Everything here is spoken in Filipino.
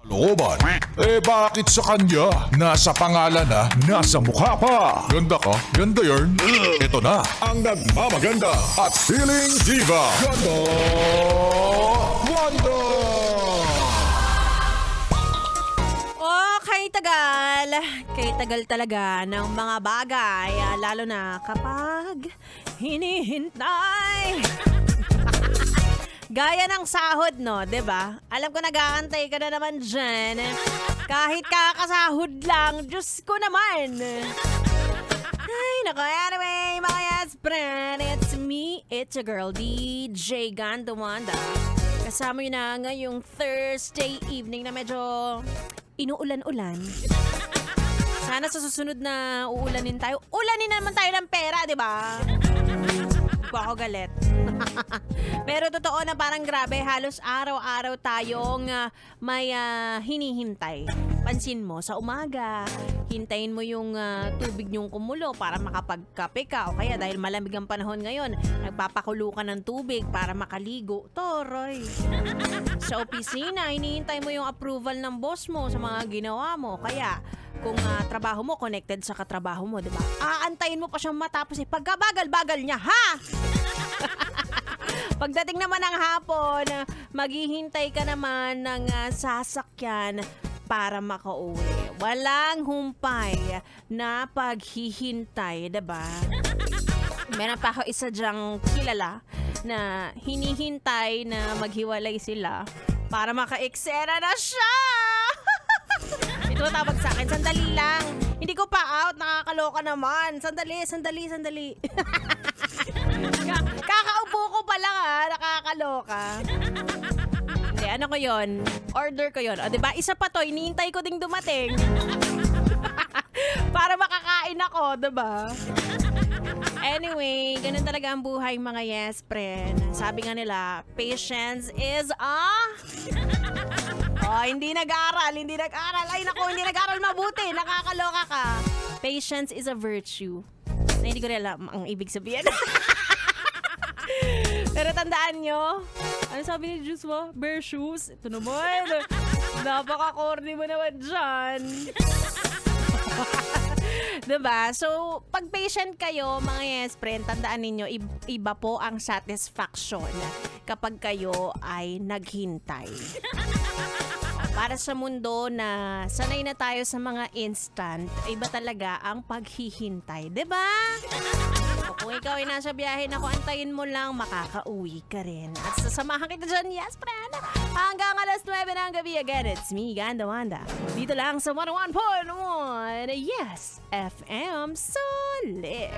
Looban. Bakit sa kanya? Nasa pangalan na, nasa mukha pa. Ganda ka? Ganda yarn. Ito na, ang nagmamaganda at feeling diva. Ganda Wanda! Kay tagal talaga ng mga bagay, lalo na kapag hinihintay. Gaya ng sahod, no? 'Di ba? Alam ko nag-aantay ka na naman dyan. Kahit kakasahod lang, Diyos ko naman. Ay, nako. Anyway, mga yes, friend. It's me, it's your girl, DJ Ganda Wanda. Kasama yun na ngayong Thursday evening na medyo inuulan-ulan. Sana sa susunod na uulanin tayo. Ulanin naman tayo ng pera, di ba? Hindi pa ako galit. Pero totoo na parang grabe, halos araw-araw tayong may hinihintay. Pansin mo, sa umaga, hintayin mo yung tubig niyong kumulo para makapagkape ka. O kaya dahil malamig ang panahon ngayon, nagpapakulo ka ng tubig para makaligo. Toroy! Sa opisina, hinihintay mo yung approval ng boss mo sa mga ginawa mo. Kaya, kung trabaho mo, connected sa katrabaho mo, di ba? Aantayin mo pa siyang matapos pagkabagal-bagal niya, ha? Pagdating naman ng hapon, maghihintay ka naman ng sasakyan para makauwi. Walang humpay na paghihintay, diba? Meron pa ako isa dyang kilala na hinihintay na maghiwalay sila para maka-eksena na siya! Ito tawag sa akin, sandali lang. Hindi ko pa out, nakakaloka naman. Sandali. Kakaupo ko pa lang nakakaloka. Hindi, ano ko yun? Order ko yun. O diba, isa pa to, iniintay ko ding dumating. Para makakain ako, diba? Anyway, ganun talaga ang buhay mga yes, friend. Sabi nga nila, patience is hindi nag-aaral. Ay, naku, hindi nag-aaral mabuti. Nakakaloka ka. Patience is a virtue. Na hindi ko rin alam ang ibig sabihin. Pero tandaan nyo, ano sabi ni Juice mo? Bare shoes. Ito naman. Napaka-corny mo naman dyan. Diba? So, pag patient kayo, mga yes, friend, tandaan ninyo, iba po ang satisfaction kapag kayo ay naghintay. Para sa mundo na sanay na tayo sa mga instant, iba talaga ang paghihintay. Diba? O kung ikaw ay nasa biyahe, naku, antayin mo lang, makakauwi ka rin. At sasamahan kita dyan, yes, friend. Hanggang alas 9 ng gabi again, it's me, Ganda Wanda. Dito lang sa 101.1, Yes FM Solid.